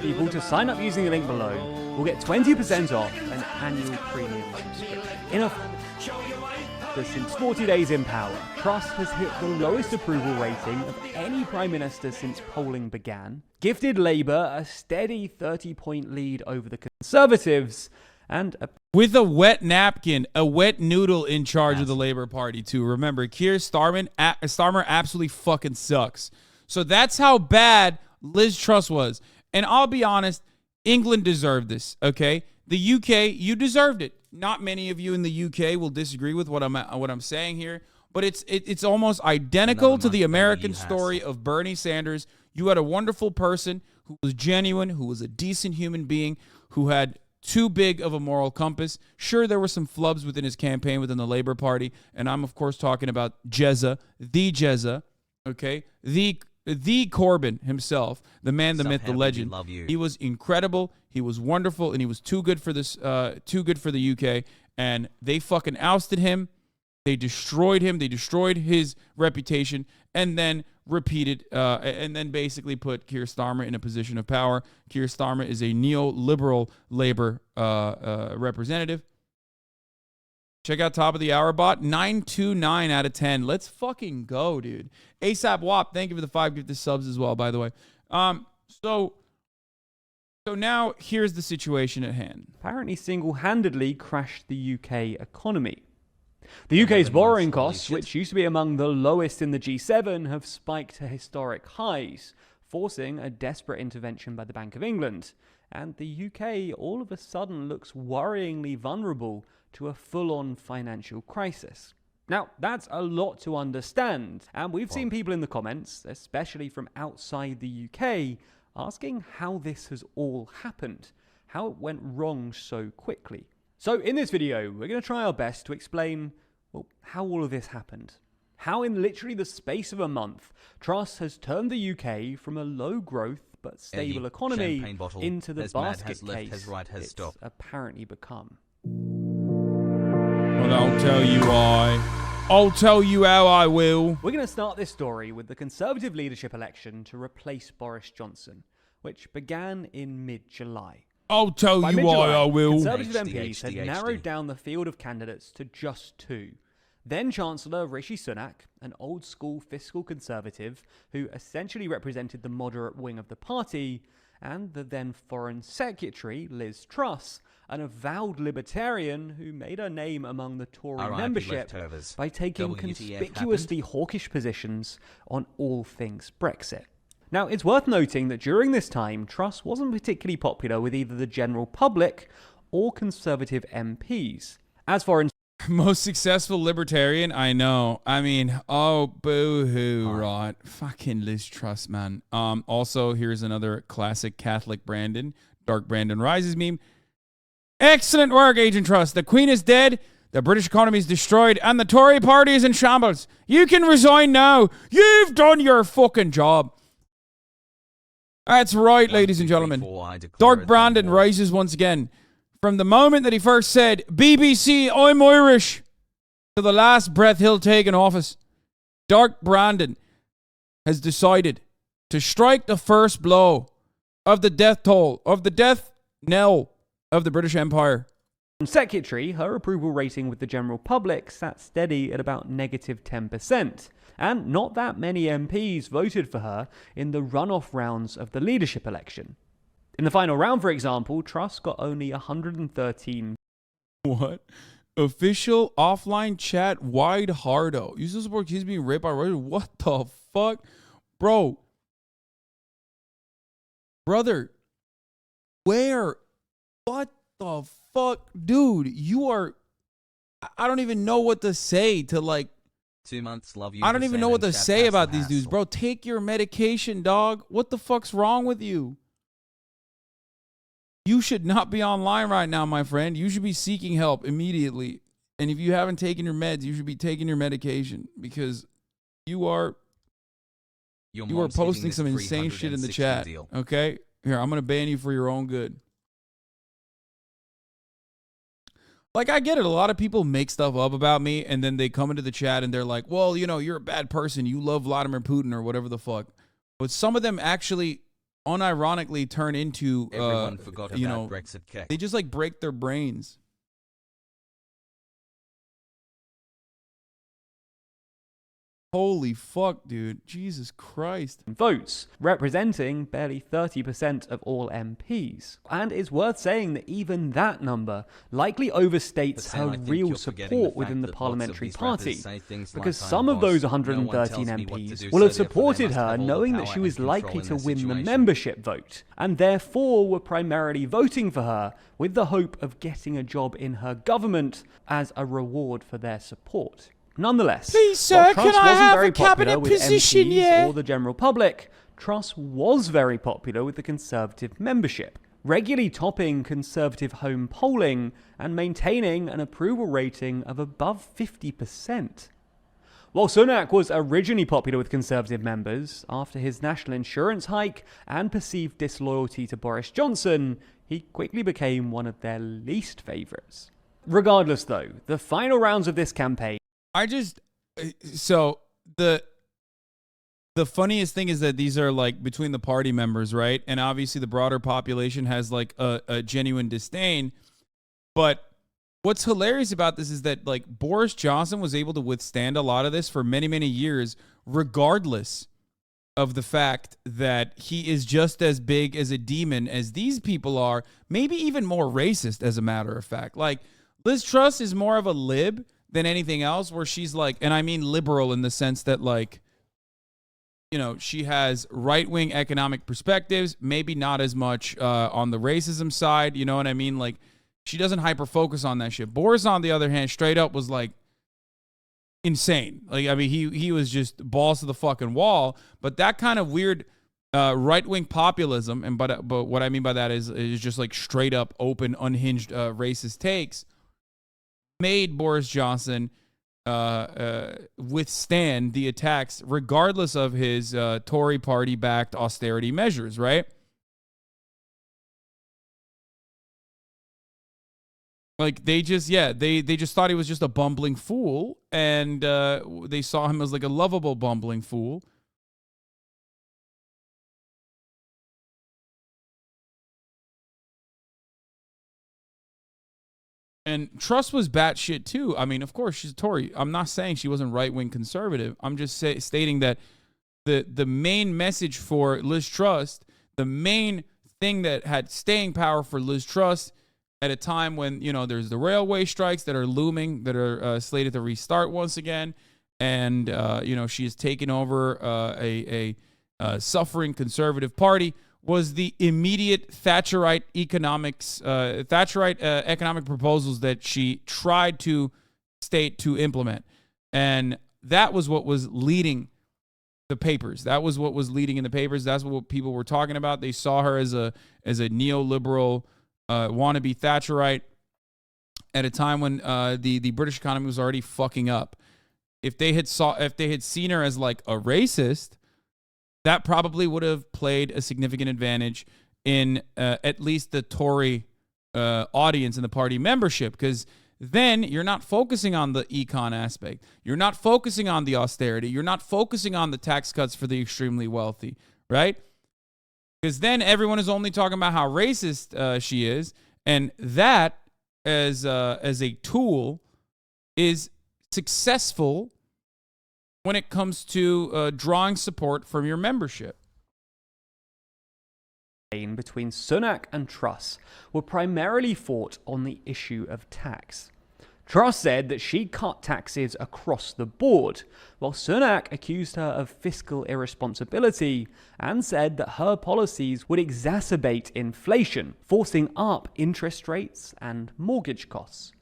People to sign up using the link below will get 20% off an annual premium subscription. Since 40 days in power, Truss has hit the lowest approval rating of any Prime Minister since polling began, gifted Labour a steady 30-point lead over the Conservatives, and with a wet napkin, a wet noodle in charge of the Labour Party too. Remember, Keir Starmer absolutely fucking sucks. So that's how bad Liz Truss was. And I'll be honest, England deserved this, okay? The UK, you deserved it. Not many of you in the UK will disagree with what I'm saying here, but it's almost identical to the American story of Bernie Sanders. You had a wonderful person who was genuine, who was a decent human being, who had too big of a moral compass. Sure, there were some flubs within his campaign within the Labour Party, and I'm of course talking about Jezza, okay, the Corbyn himself, the man, the myth, the legend. He was incredible. He was wonderful, and he was too good for this, too good for the UK. And they fucking ousted him. They destroyed him. They destroyed his reputation, and then and then basically put Keir Starmer in a position of power. Keir Starmer is a neoliberal Labour representative. Check out top of the hour bot, 929 out of 10. Let's fucking go, dude. ASAP WAP, thank you for the 5 gifted subs as well, by the way. So now here's the situation at hand. Apparently single-handedly crashed the UK economy. The UK's borrowing costs, which used to be among the lowest in the G7, have spiked to historic highs, forcing a desperate intervention by the Bank of England. And the UK all of a sudden looks worryingly vulnerable to a full-on financial crisis. Now, that's a lot to understand, and we've seen people in the comments, especially from outside the UK, asking how this has all happened, how it went wrong so quickly. So in this video, we're going to try our best to explain, well, how all of this happened. How in literally the space of a month, Truss has turned the UK from a low-growth but stable economy into the basket case it's apparently become. Well, I'll tell you why. I'll tell you how I will. We're going to start this story with the Conservative leadership election to replace Boris Johnson, which began in mid-July. I'll tell you why I will. Conservative MPs had narrowed down the field of candidates to just 2. Then Chancellor Rishi Sunak, an old-school fiscal conservative who essentially represented the moderate wing of the party, and the then Foreign Secretary, Liz Truss, an avowed libertarian who made her name among the Tory membership by taking conspicuously hawkish positions on all things Brexit. Now, it's worth noting that during this time, Truss wasn't particularly popular with either the general public or Conservative MPs. As for most successful libertarian, I know. I mean, oh, boo-hoo, right. Fucking Liz Truss, man. Also, here's another classic Catholic Brandon, Dark Brandon Rises meme. Excellent work, Agent Truss. The Queen is dead, the British economy is destroyed, and the Tory party is in shambles. You can resign now. You've done your fucking job. That's right, ladies and gentlemen. Dark Brandon rises once again. From the moment that he first said, BBC, I'm Irish, to the last breath he'll take in office, Dark Brandon has decided to strike the first blow of the death toll, of the death knell of the British Empire. Secretary, her approval rating with the general public sat steady at about -10%, and not that many MPs voted for her in the runoff rounds of the leadership election. In the final round, for example, Truss got only 113. What? Official offline chat wide hardo. You still support kids being raped by Russia? What the fuck? Bro. Brother. Where? What the fuck? Dude, you are... I don't even know what to say to like... 2 months, love you. I don't even know what to say about these dudes, bro. Take your medication, dog. What the fuck's wrong with you? You should not be online right now, my friend. You should be seeking help immediately. And if you haven't taken your meds, you should be taking your medication because you are posting some insane shit in the chat. Okay? Here, I'm going to ban you for your own good. Like, I get it. A lot of people make stuff up about me, and then they come into the chat, and they're like, well, you know, you're a bad person. You love Vladimir Putin or whatever the fuck. But some of them actually unironically turn into, Everyone forgot you about know, Brexit cake. they just like break their brains. Holy fuck, dude. Jesus Christ. Votes, representing barely 30% of all MPs. And it's worth saying that even that number likely overstates Hasan, I her think real you're forgetting support the within fact the that lots of parliamentary these rappers party, say things because like, some "I'm of those boss, no one 113 tells me what to MPs do, will so have therefore they supported must her have all the knowing that power she was and likely control to in that win the situation." membership vote, and therefore were primarily voting for her with the hope of getting a job in her government as a reward for their support. Nonetheless, Please, sir, while Truss can I wasn't have very a popular cabinet with position, MPs yeah? or the general public, Truss was very popular with the Conservative membership, regularly topping Conservative home polling and maintaining an approval rating of above 50%. While Sunak was originally popular with Conservative members, after his national insurance hike and perceived disloyalty to Boris Johnson, he quickly became one of their least favourites. Regardless, though, the final rounds of this campaign So the funniest thing is that these are like between the party members, right? And obviously the broader population has like a genuine disdain. But what's hilarious about this is that like Boris Johnson was able to withstand a lot of this for many, many years, regardless of the fact that he is just as big as a demon as these people are, maybe even more racist, as a matter of fact. Like Liz Truss is more of a lib than anything else, where she's like, and I mean liberal in the sense that like, you know, she has right-wing economic perspectives, maybe not as much on the racism side, you know what I mean? Like, she doesn't hyper-focus on that shit. Boris, on the other hand, straight up was like insane. Like, I mean, he was just balls to the fucking wall, but that kind of weird right-wing populism, and but what I mean by that is just like straight up, open, unhinged racist takes, made Boris Johnson withstand the attacks regardless of his Tory party-backed austerity measures, right? Like they just thought he was just a bumbling fool, and they saw him as like a lovable bumbling fool. And Truss was batshit too. I mean, of course, she's a Tory. I'm not saying she wasn't right-wing conservative. I'm just stating that the main message for Liz Truss, the main thing that had staying power for Liz Truss at a time when, you know, there's the railway strikes that are looming, that are slated to restart once again, and you know, she has taken over a suffering conservative party, was the immediate Thatcherite economic proposals that she tried to state to implement. And that was what was leading the papers. That was what was leading in the papers. That's what people were talking about. They saw her as a neoliberal wannabe Thatcherite at a time when the British economy was already fucking up. If they had seen her as like a racist, that probably would have played a significant advantage in at least the Tory audience and the party membership, because then you're not focusing on the econ aspect. You're not focusing on the austerity. You're not focusing on the tax cuts for the extremely wealthy, right? Because then everyone is only talking about how racist she is, and that as a tool is successful when it comes to drawing support from your membership. Between Sunak and Truss were primarily fought on the issue of tax. Truss said that she cut taxes across the board, while Sunak accused her of fiscal irresponsibility and said that her policies would exacerbate inflation, forcing up interest rates and mortgage costs.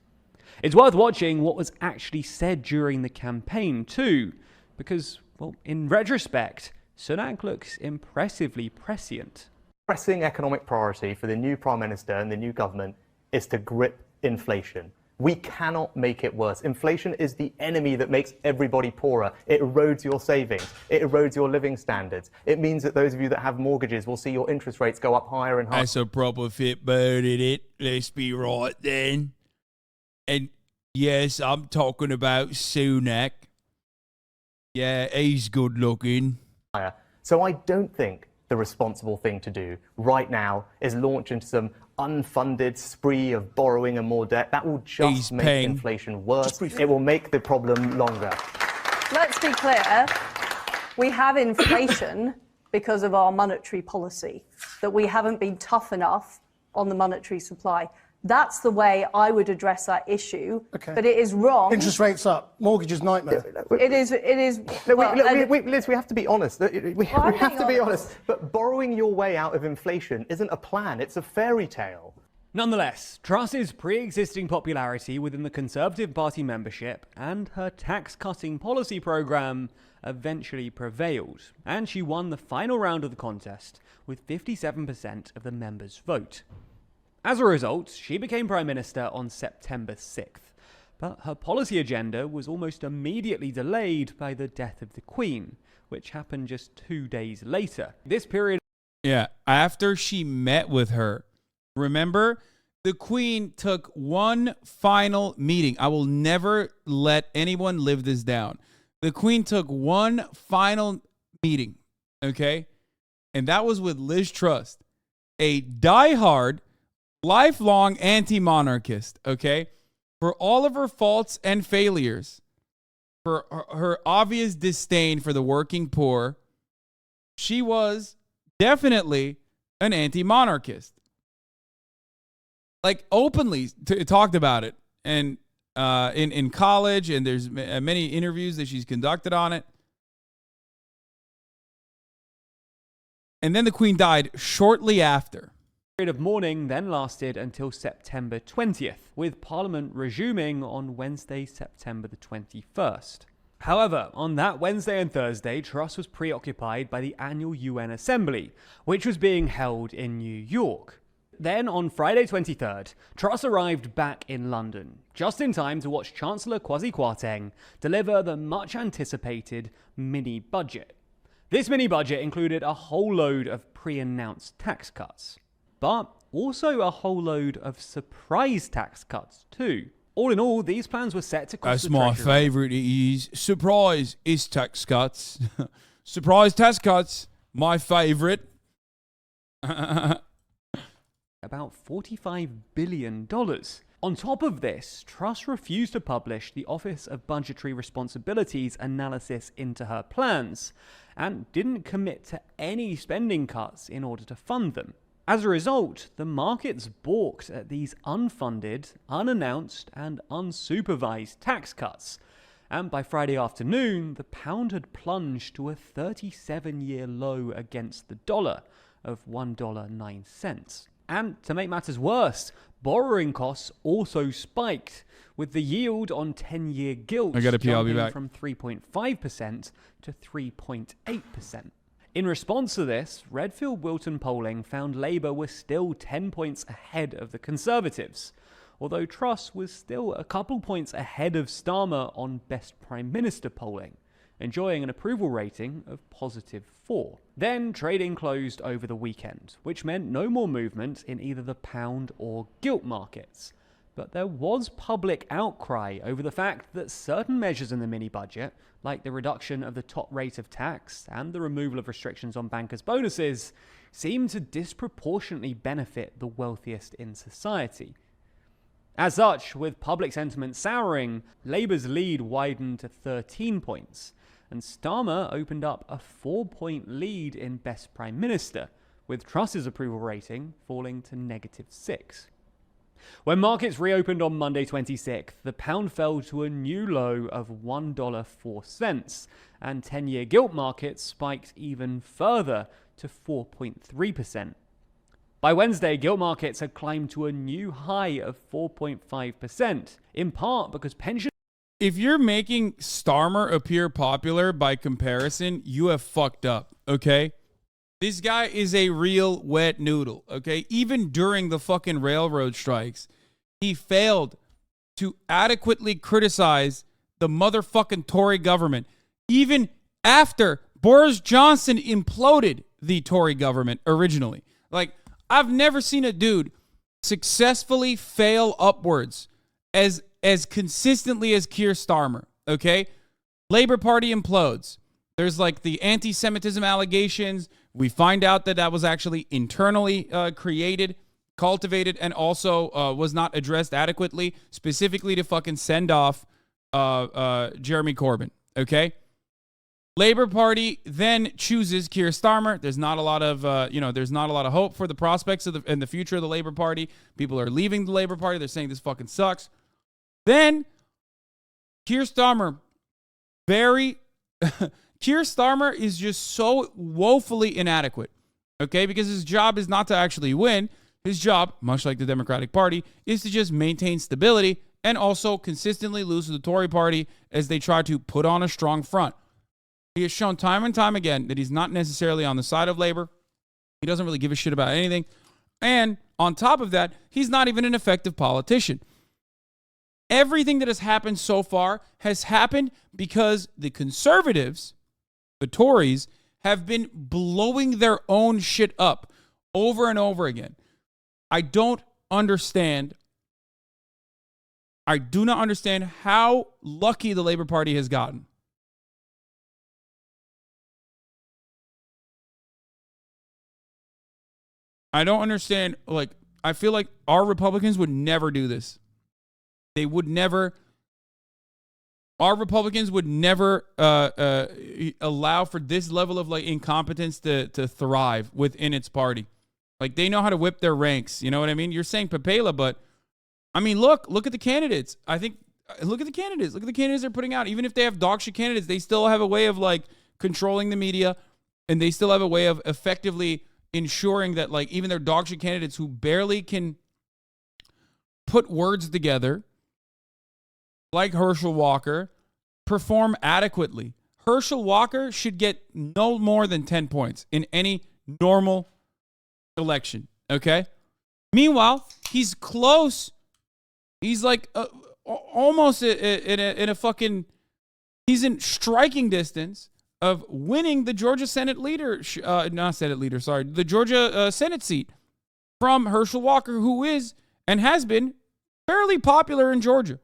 It's worth watching what was actually said during the campaign too, because, well, in retrospect, Sunak looks impressively prescient. Pressing economic priority for the new Prime Minister and the new government is to grip inflation. We cannot make it worse. Inflation is the enemy that makes everybody poorer. It erodes your savings. It erodes your living standards. It means that those of you that have mortgages will see your interest rates go up higher and higher. That's a proper fit bird, in it. Let's be right then. And yes, I'm talking about Sunak. Yeah, he's good looking. So I don't think the responsible thing to do right now is launch into some unfunded spree of borrowing and more debt. That will just make inflation worse. It will make the problem longer. Let's be clear. We have inflation because of our monetary policy, that we haven't been tough enough on the monetary supply. That's the way I would address that issue. Okay. But it is wrong. Interest rates up, mortgages nightmare. It is. Liz, we have to be honest. We have to be honest. But borrowing your way out of inflation isn't a plan. It's a fairy tale. Nonetheless, Truss's pre-existing popularity within the Conservative Party membership and her tax-cutting policy programme eventually prevailed, and she won the final round of the contest with 57% of the members' vote. As a result, she became Prime Minister on September 6th, but her policy agenda was almost immediately delayed by the death of the Queen, which happened just 2 days later. This period... Yeah, after she met with her, remember, the Queen took one final meeting. I will never let anyone live this down. The Queen took one final meeting, okay? And that was with Liz Truss, a diehard, lifelong anti-monarchist, okay? For all of her faults and failures, for her obvious disdain for the working poor, she was definitely an anti-monarchist. Like, openly talked about it, and in college, and there's many interviews that she's conducted on it. And then the Queen died shortly after. The period of mourning then lasted until September 20th, with Parliament resuming on Wednesday, September the 21st. However, on that Wednesday and Thursday, Truss was preoccupied by the annual UN Assembly, which was being held in New York. Then, on Friday 23rd, Truss arrived back in London, just in time to watch Chancellor Kwasi Kwarteng deliver the much-anticipated mini-budget. This mini-budget included a whole load of pre-announced tax cuts, but also a whole load of surprise tax cuts too. All in all, these plans were set to cost the Treasury. That's my favourite, it is. Surprise is tax cuts. Surprise tax cuts, my favourite. About $45 billion. On top of this, Truss refused to publish the Office of Budgetary Responsibilities analysis into her plans, and didn't commit to any spending cuts in order to fund them. As a result, the markets balked at these unfunded, unannounced, and unsupervised tax cuts, and by Friday afternoon, the pound had plunged to a 37-year low against the dollar of $1.09. And to make matters worse, borrowing costs also spiked, with the yield on 10-year gilts jumping from 3.5% to 3.8%. In response to this, Redfield Wilton polling found Labour was still 10 points ahead of the Conservatives, although Truss was still a couple points ahead of Starmer on Best Prime Minister polling, enjoying an approval rating of +4. Then trading closed over the weekend, which meant no more movement in either the pound or gilt markets. But there was public outcry over the fact that certain measures in the mini-budget, like the reduction of the top rate of tax and the removal of restrictions on bankers' bonuses, seemed to disproportionately benefit the wealthiest in society. As such, with public sentiment souring, Labour's lead widened to 13 points, and Starmer opened up a 4-point lead in Best Prime Minister, with Truss's approval rating falling to -6. When markets reopened on Monday 26th, the pound fell to a new low of $1.04, and 10-year gilt markets spiked even further to 4.3%. By Wednesday, gilt markets had climbed to a new high of 4.5%, in part because pension... If you're making Starmer appear popular by comparison, you have fucked up, okay? This guy is a real wet noodle, okay? Even during the fucking railroad strikes, he failed to adequately criticize the motherfucking Tory government. Even after Boris Johnson imploded the Tory government originally. Like, I've never seen a dude successfully fail upwards as consistently as Keir Starmer, okay? Labour Party implodes. There's like the anti-Semitism allegations. We find out that was actually internally created, cultivated, and also was not addressed adequately, specifically to fucking send off Jeremy Corbyn. Okay. Labor Party then chooses Keir Starmer. There's not a lot of, there's not a lot of hope for the prospects of the future of the Labor Party. People are leaving the Labor Party. They're saying this fucking sucks. Then Keir Starmer, Keir Starmer is just so woefully inadequate. Okay, because his job is not to actually win. His job, much like the Democratic Party, is to just maintain stability and also consistently lose to the Tory Party as they try to put on a strong front. He has shown time and time again that he's not necessarily on the side of labor. He doesn't really give a shit about anything. And on top of that, he's not even an effective politician. Everything that has happened so far has happened because the conservatives, the Tories, have been blowing their own shit up over and over again. I do not understand how lucky the Labor Party has gotten. I don't understand. Like, I feel like our Republicans would never do this. They would never. Our Republicans would never allow for this level of like incompetence to thrive within its party. Like, they know how to whip their ranks. You know what I mean? You're saying Papela, but I mean, look at the candidates. Look at the candidates. Look at the candidates they're putting out. Even if they have dog shit candidates, they still have a way of like controlling the media, and they still have a way of effectively ensuring that like even their dog shit candidates who barely can put words together, like Herschel Walker, perform adequately. Herschel Walker should get no more than 10 points in any normal election, okay? Meanwhile, he's close. He's like almost in a fucking, he's in striking distance of winning the Georgia the Georgia Senate seat from Herschel Walker, who is and has been fairly popular in Georgia.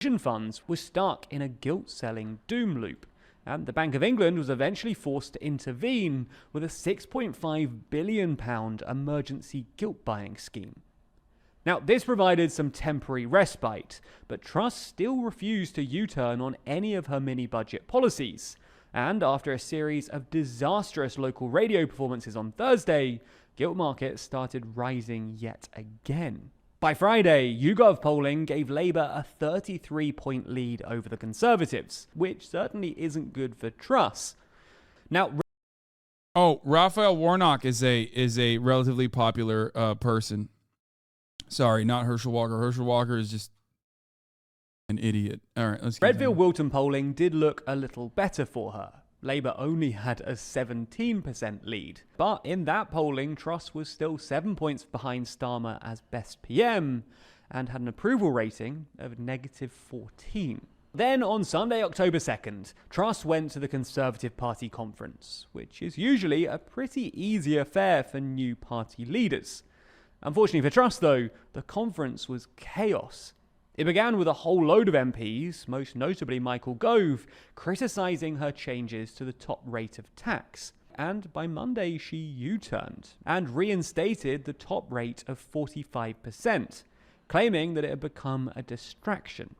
Pension funds were stuck in a gilt-selling doom loop, and the Bank of England was eventually forced to intervene with a £6.5 billion emergency gilt-buying scheme. Now, this provided some temporary respite, but Truss still refused to U-turn on any of her mini-budget policies, and after a series of disastrous local radio performances on Thursday, gilt markets started rising yet again. By Friday, YouGov polling gave Labour a 33-point lead over the Conservatives, which certainly isn't good for Truss. Now, Raphael Warnock is a relatively popular person. Sorry, not Herschel Walker. Herschel Walker is just an idiot. All right, let's continue. Redfield-Wilton polling did look a little better for her. Labour only had a 17% lead. But in that polling, Truss was still 7 points behind Starmer as best PM and had an approval rating of -14. Then on Sunday, October 2nd, Truss went to the Conservative Party conference, which is usually a pretty easy affair for new party leaders. Unfortunately for Truss, though, the conference was chaos. It began with a whole load of MPs, most notably Michael Gove, criticising her changes to the top rate of tax. And by Monday, she U-turned and reinstated the top rate of 45%, claiming that it had become a distraction.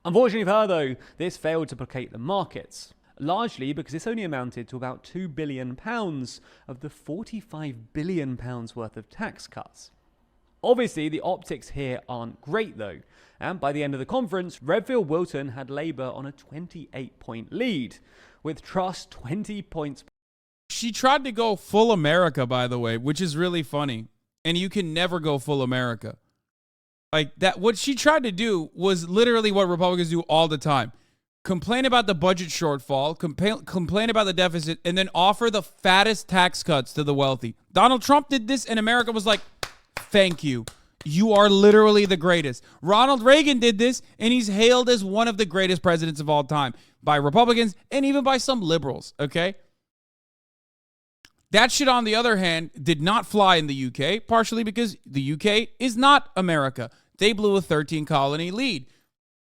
Unfortunately for her, though, this failed to placate the markets, largely because this only amounted to about £2 billion of the £45 billion worth of tax cuts. Obviously, the optics here aren't great, though, and by the end of the conference, Redfield-Wilton had Labour on a 28-point lead, with Truss 20 points. She tried to go full America, by the way, which is really funny, and you can never go full America. Like that, what she tried to do was literally what Republicans do all the time. Complain about the budget shortfall, complain about the deficit, and then offer the fattest tax cuts to the wealthy. Donald Trump did this, and America was like, thank you. You are literally the greatest. Ronald Reagan did this, and he's hailed as one of the greatest presidents of all time by Republicans and even by some liberals, okay? That shit, on the other hand, did not fly in the UK, partially because the UK is not America. They blew a 13-colony lead.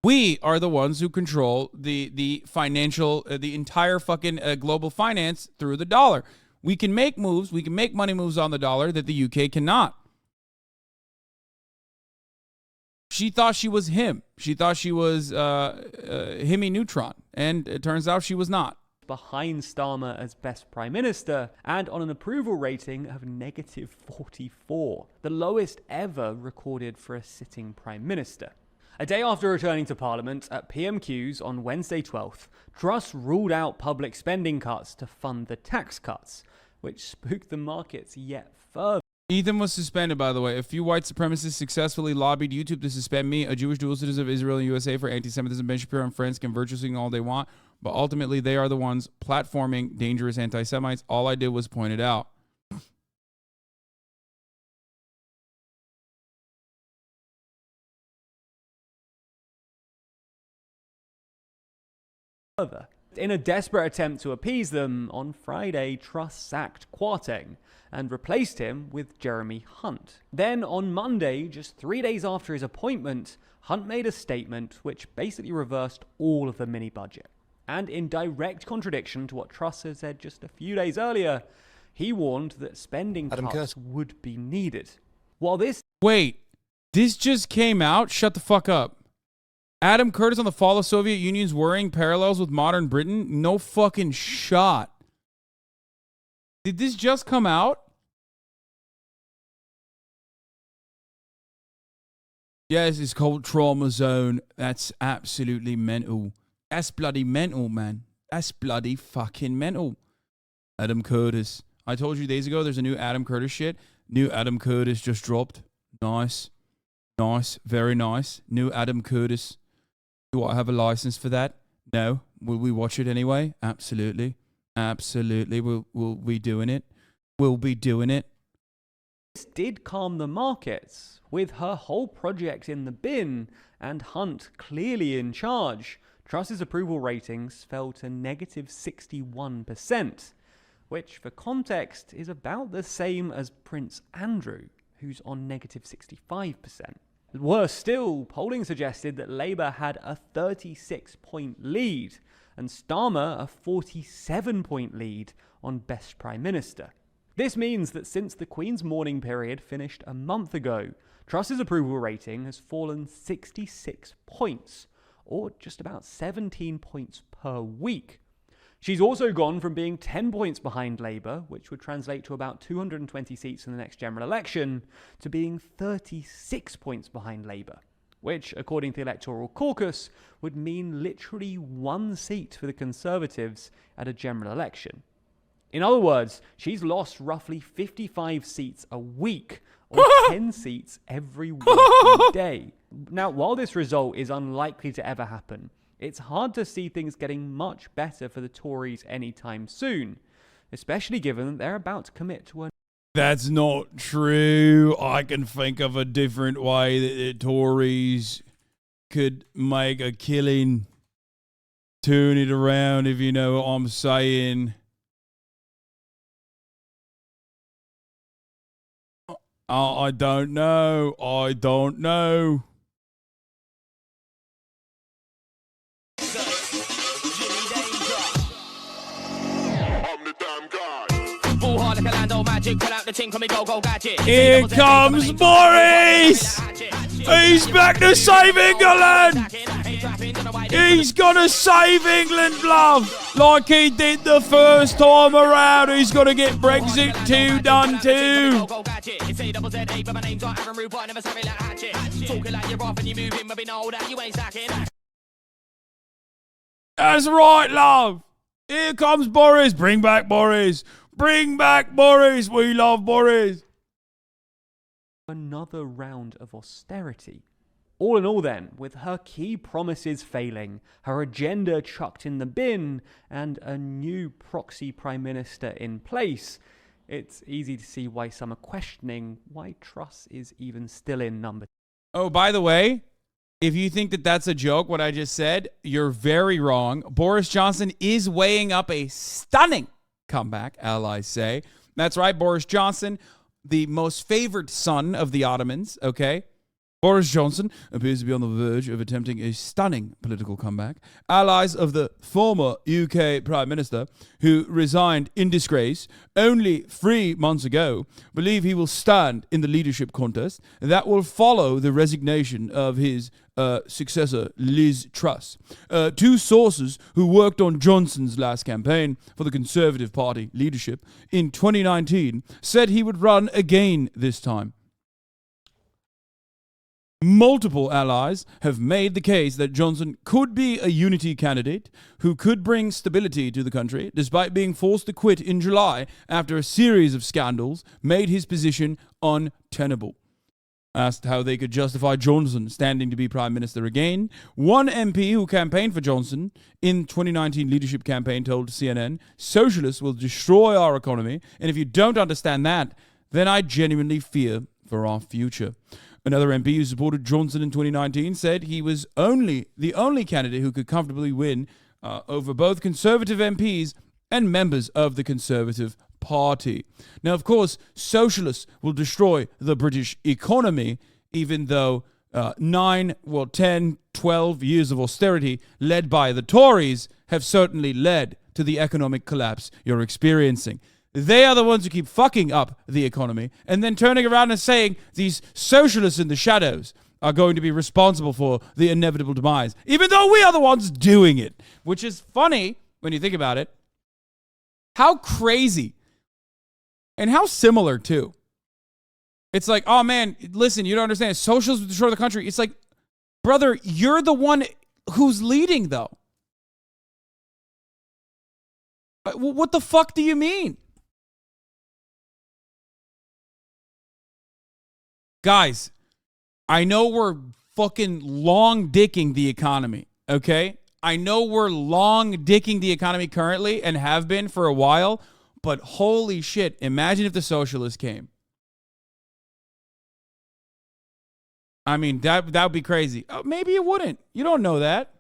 We are the ones who control the financial, the entire fucking global finance through the dollar. We can make moves. We can make money moves on the dollar that the UK cannot. She thought she was him. She thought she was Himi Neutron. And it turns out she was not. Behind Starmer as best prime minister and on an approval rating of negative 44, the lowest ever recorded for a sitting prime minister. A day after returning to Parliament at PMQs on Wednesday 12th, Truss ruled out public spending cuts to fund the tax cuts, which spooked the markets yet further. Ethan was suspended, by the way. A few white supremacists successfully lobbied YouTube to suspend me, a Jewish dual citizen of Israel and USA, for anti-Semitism. Ben Shapiro and friends can virtue signal all they want, but ultimately they are the ones platforming dangerous anti-Semites. All I did was point it out. In a desperate attempt to appease them, on Friday, Truss sacked Kwarteng and replaced him with Jeremy Hunt. Then on Monday, just 3 days after his appointment, Hunt made a statement which basically reversed all of the mini-budget. And in direct contradiction to what Truss had said just a few days earlier, he warned that spending cuts would be needed. While this... Wait, this just came out? Shut the fuck up. Adam Curtis on the fall of Soviet Union's worrying parallels with modern Britain? No fucking shot. Did this just come out? Yes, it's called Trauma Zone. That's absolutely mental. That's bloody mental, man. That's bloody fucking mental. Adam Curtis. I told you days ago there's a new Adam Curtis shit. New Adam Curtis just dropped. Nice. Nice. Very nice. New Adam Curtis. Do I have a license for that? No. Will we watch it anyway? Absolutely. Absolutely. We'll be doing it. We'll be doing it. This did calm the markets, with her whole project in the bin and Hunt clearly in charge. Truss's approval ratings fell to negative 61%, which for context is about the same as Prince Andrew, who's on negative 65%. Worse still, polling suggested that Labour had a 36-point lead and Starmer a 47-point lead on Best Prime Minister. This means that since the Queen's mourning period finished a month ago, Truss's approval rating has fallen 66 points, or just about 17 points per week. She's also gone from being 10 points behind Labour, which would translate to about 220 seats in the next general election, to being 36 points behind Labour, which, according to the Electoral Caucus, would mean literally 1 seat for the Conservatives at a general election. In other words, she's lost roughly 55 seats a week, or 10 seats every working day. Now, while this result is unlikely to ever happen, it's hard to see things getting much better for the Tories anytime soon, especially given that they're about to commit to a... That's not true. I can think of a different way that the Tories could make a killing. Turn it around, if you know what I'm saying. I don't know. I don't know. Here comes Boris! He's back to save England! He's gonna save England, love! Like he did the first time around. He's gonna get Brexit 2 done too. That's right, love! Here comes Boris. Bring back Boris. Bring back Boris. We love Boris. Another round of austerity. All in all then, with her key promises failing, her agenda chucked in the bin, and a new proxy prime minister in place, it's easy to see why some are questioning why Truss is even still in number. Oh, by the way, if you think that that's a joke, what I just said, you're very wrong. Boris Johnson is weighing up a stunning comeback, allies say. That's right, Boris Johnson, the most favored son of the Ottomans, okay? Boris Johnson appears to be on the verge of attempting a stunning political comeback. Allies of the former UK Prime Minister, who resigned in disgrace only 3 months ago, believe he will stand in the leadership contest that will follow the resignation of his successor, Liz Truss. 2 sources who worked on Johnson's last campaign for the Conservative Party leadership in 2019 said he would run again this time. Multiple allies have made the case that Johnson could be a unity candidate who could bring stability to the country, despite being forced to quit in July after a series of scandals made his position untenable. Asked how they could justify Johnson standing to be Prime Minister again, one MP who campaigned for Johnson in 2019 leadership campaign told CNN, "Socialists will destroy our economy, and if you don't understand that, then I genuinely fear for our future." Another MP who supported Johnson in 2019 said he was the only candidate who could comfortably win over both Conservative MPs and members of the Conservative Party. Now, of course, socialists will destroy the British economy, even though 10, 12 years of austerity led by the Tories have certainly led to the economic collapse you're experiencing. They are the ones who keep fucking up the economy and then turning around and saying these socialists in the shadows are going to be responsible for the inevitable demise, even though we are the ones doing it, which is funny when you think about it. How crazy and how similar, too. It's like, oh, man, listen, you don't understand. Socialists will destroy the country. It's like, brother, you're the one who's leading, though. What the fuck do you mean? Guys, I know we're fucking long dicking the economy, okay? I know we're long dicking the economy currently and have been for a while, but holy shit, imagine if the socialists came. I mean, that would be crazy. Maybe it wouldn't. You don't know that.